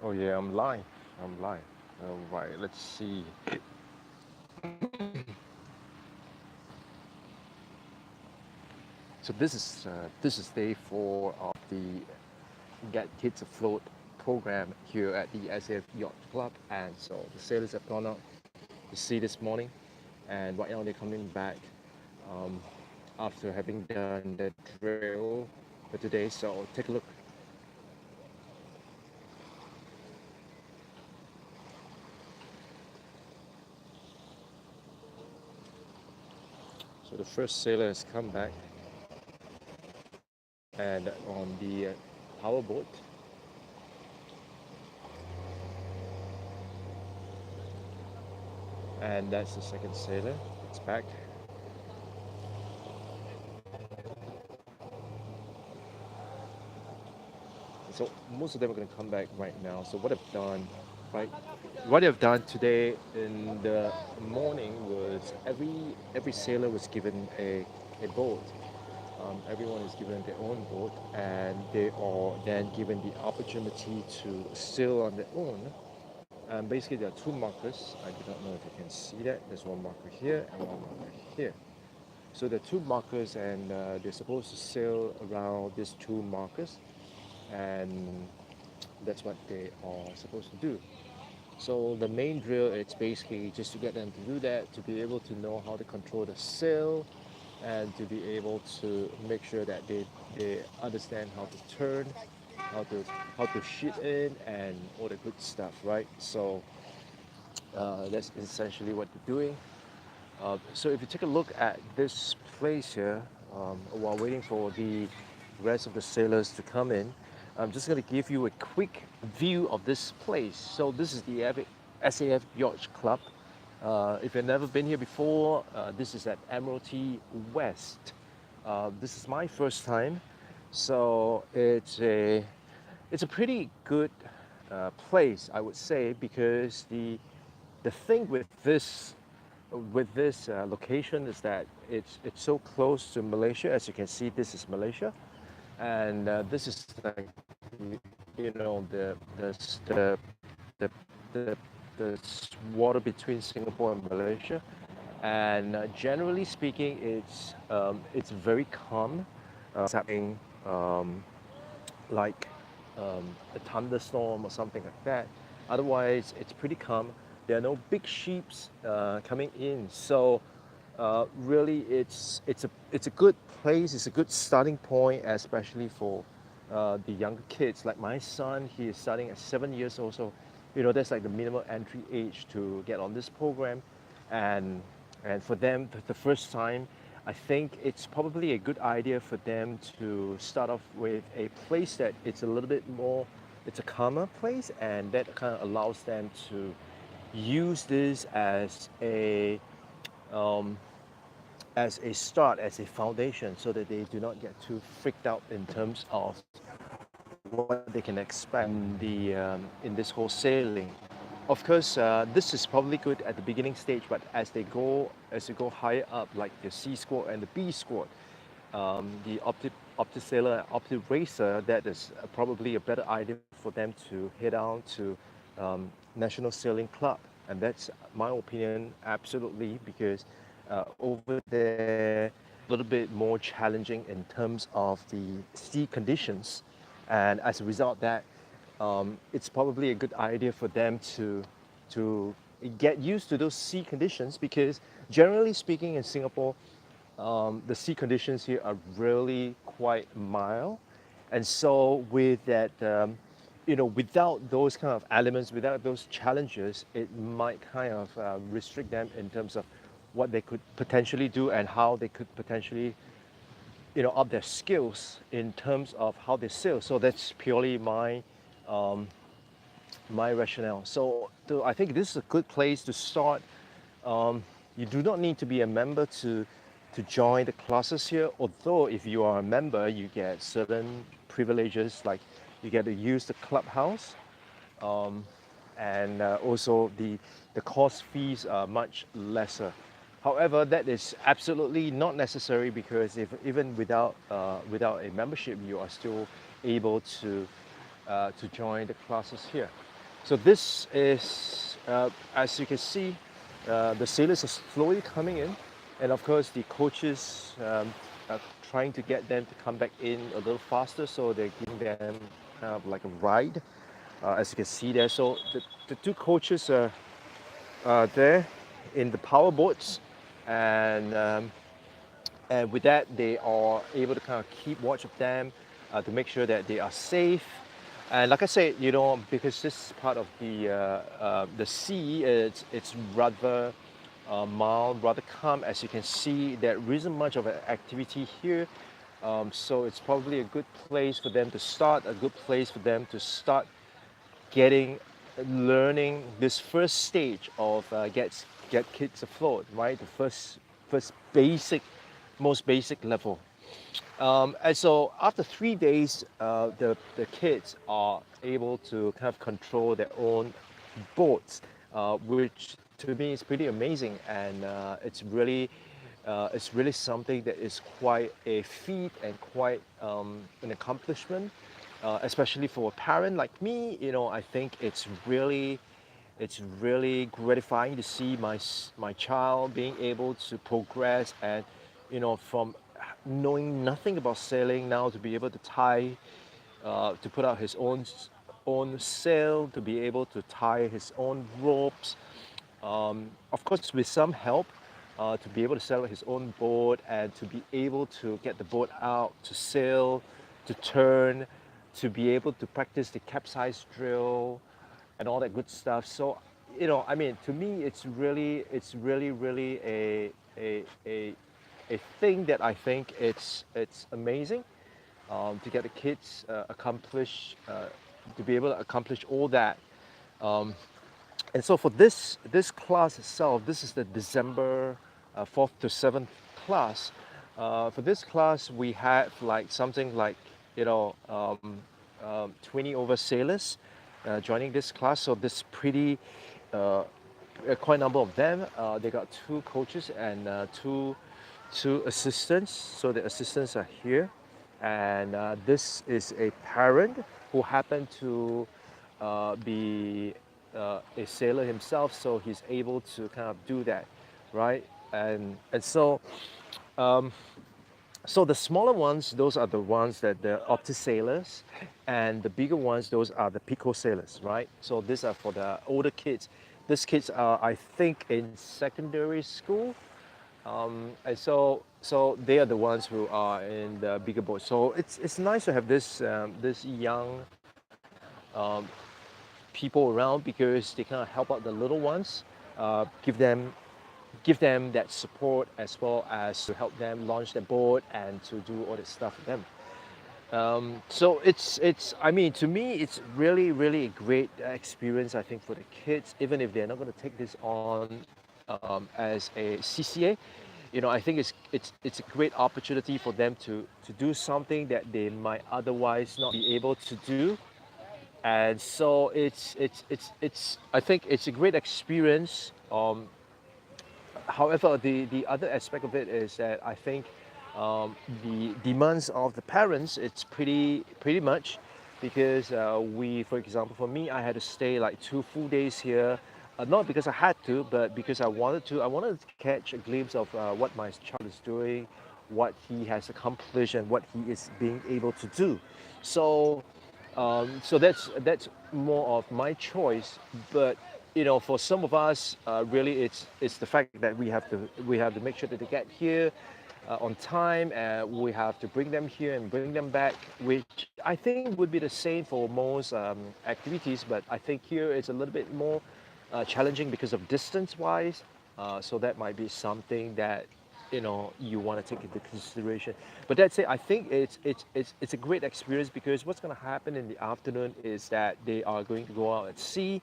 Oh yeah, I'm live. I'm live. All right, let's see. So this is day four of the Get Kids Afloat program here at the SF Yacht Club, and so the sailors have gone out to sea this morning, and right now they're coming back um, after having done the drill for today. So take a look. So the first sailor has come back, and on the powerboat. And that's the second sailor. It's back. So most of them are going to come back right now. So what I've done, right? What I've done today in the morning was every sailor was given a boat. Everyone is given their own boat, and they are then given the opportunity to sail on their own. And basically, there are two markers. I do not know if you can see that. There's one marker here and one marker here. So there are two markers, and they're supposed to sail around these two markers, and that's what they are supposed to do. So the main drill, it's basically just to get them to do that, to be able to know how to control the sail, and to be able to make sure that they understand how to turn, how to how to shoot in, and all the good stuff, right? So that's essentially what they're doing. So if you take a look at this place here, while waiting for the rest of the sailors to come in, I'm just going to give you a quick view of this place. So this is the SAF Yacht Club. If you've never been here before, this is at Admiralty West. This is my first time, so it's a pretty good place, I would say, because the thing with this location is that it's so close to Malaysia. As you can see, this is Malaysia, and this is like you know the the the water between Singapore and Malaysia. And generally speaking, it's very calm. Happening like a thunderstorm or something like that. Otherwise, it's pretty calm. There are no big sheeps coming in, so really, it's a good place. It's a good starting point, especially for the younger kids. Like my son, he is starting at 7 years old, so that's like the minimum entry age to get on this program, and for them, the first time, I think it's probably a good idea for them to start off with a place that it's a little bit more, it's a calmer place, and that kind of allows them to use this um, as a start, as a foundation, so that they do not get too freaked out in terms of what they can expect in this whole sailing. Of course, this is probably good at the beginning stage, but as they go higher up, like the C squad and the B squad, the Opti Sailor and Opti Racer, that is probably a better idea for them to head on to National Sailing Club, and that's my opinion, absolutely, because over there a little bit more challenging in terms of the sea conditions, and as a result, that it's probably a good idea for them to get used to those sea conditions, because generally speaking in Singapore, the sea conditions here are really quite mild, and so with that, without those kind of elements, without those challenges, it might kind of restrict them in terms of what they could potentially do and how they could potentially, up their skills in terms of how they sail. So that's purely my rationale. So I think this is a good place to start. You do not need to be a member to join the classes here. Although if you are a member, you get certain privileges, like you get to use the clubhouse, um, and also the course fees are much lesser. However, that is absolutely not necessary, because if even without a membership, you are still able to join the classes here. So this is, as you can see, the sailors are slowly coming in, and of course the coaches are trying to get them to come back in a little faster. So they're giving them kind of like a ride, as you can see there. So the two coaches are there in the power boats, and and with that they are able to kind of keep watch of them to make sure that they are safe. And like I said, you know, because this part of the sea, it's rather mild, rather calm. As you can see, there isn't much of an activity here, so it's probably a good place for them to start, a good place for them to start getting learning this first stage of get kids afloat, right? The first basic, most basic level. And so after 3 days, the kids are able to kind of control their own boats, which to me is pretty amazing, and it's really something that is quite a feat and quite an accomplishment, especially for a parent like me. You know, I think it's really gratifying to see my child being able to progress, and you know, from knowing nothing about sailing now to be able to tie, to put out his own sail, to be able to tie his own ropes, of course with some help, to be able to sail his own boat and to be able to get the boat out to sail, to turn, to be able to practice the capsize drill and all that good stuff. So, you know, I mean, to me, it's really a thing that I think it's amazing, to get the kids to be able to accomplish all that. Um, and so for this class itself, this is the December 4th to 7th class. For this class, we have like something like, you know, 20 over sailors joining this class. So this pretty uh, quite a number of them. They got two coaches and two assistants. So the assistants are here, and this is a parent who happened to be a sailor himself, so he's able to kind of do that, right? And so the smaller ones, those are the ones that the opti sailors, and the bigger ones, those are the pico sailors, right? So these are for the older kids. These kids are, I think, in secondary school, and so they are the ones who are in the bigger boats. So it's nice to have this young people around, because they kind of help out the little ones, give them that support, as well as to help them launch their boat and to do all this stuff for them. So it's I mean, to me it's really a great experience, I think, for the kids, even if they're not going to take this on as a CCA. You know, I think it's a great opportunity for them to do something that they might otherwise not be able to do. And so it's I think it's a great experience. However, the other aspect of it is that I think the demands of the parents, it's pretty much, because for example, for me, I had to stay like 2 full days here, not because I had to, but because I wanted to. I wanted to catch a glimpse of what my child is doing, what he has accomplished, and what he is being able to do. So so that's more of my choice. But you know, for some of us, really, it's the fact that we have to make sure that they get here on time, and we have to bring them here and bring them back, which I think would be the same for most activities. But I think here it's a little bit more challenging because of distance wise. So that might be something that you want to take into consideration. But that's it. I think it's a great experience, because what's going to happen in the afternoon is that they are going to go out at sea.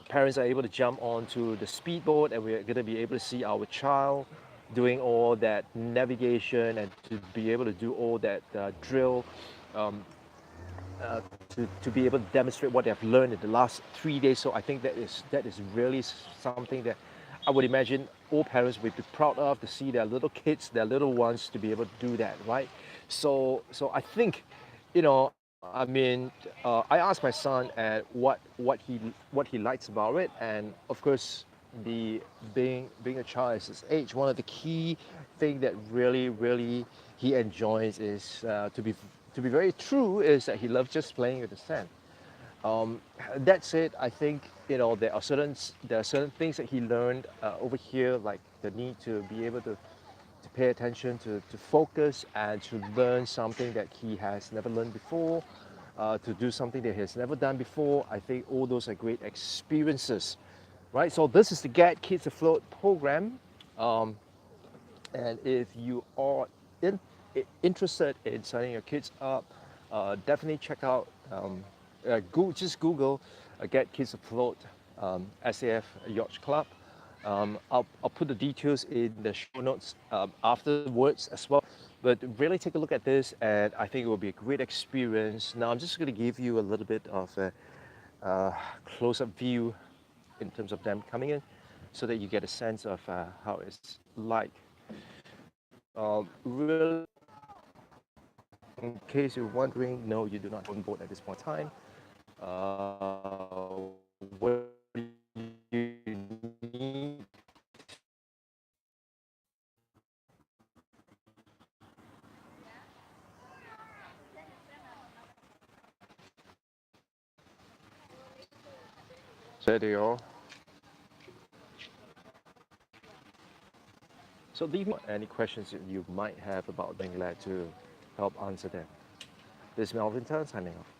Parents are able to jump onto the speedboat, and we're going to be able to see our child doing all that navigation, and to be able to do all that drill, um, to be able to demonstrate what they have learned in the last 3 days. So I think that is really something that I would imagine all parents would be proud of, to see their little kids, their little ones, to be able to do that, right? So I think, I mean, I asked my son at what he likes about it, and of course, the being a child at his age, one of the key thing that really he enjoys is to be very true is that he loves just playing with the sand. Um, that said, I think there are certain things that he learned over here, like the need to be able to pay attention, to focus, and to learn something that he has never learned before, to do something that he has never done before. I think all those are great experiences, right? So this is the Get Kids Afloat program, um, and if you are in, interested in signing your kids up, definitely check out just Google Get Kids Afloat SAF Yacht Club. I'll put the details in the show notes afterwards as well. But really take a look at this, and I think it will be a great experience. Now, I'm just going to give you a little bit of a close-up view in terms of them coming in so that you get a sense of how it's like. Really, in case you're wondering, no, you do not own board at this point in time. What you need there they are. So leave me any questions that you might have about being glad to help answer them. This is Melvin Tan signing off.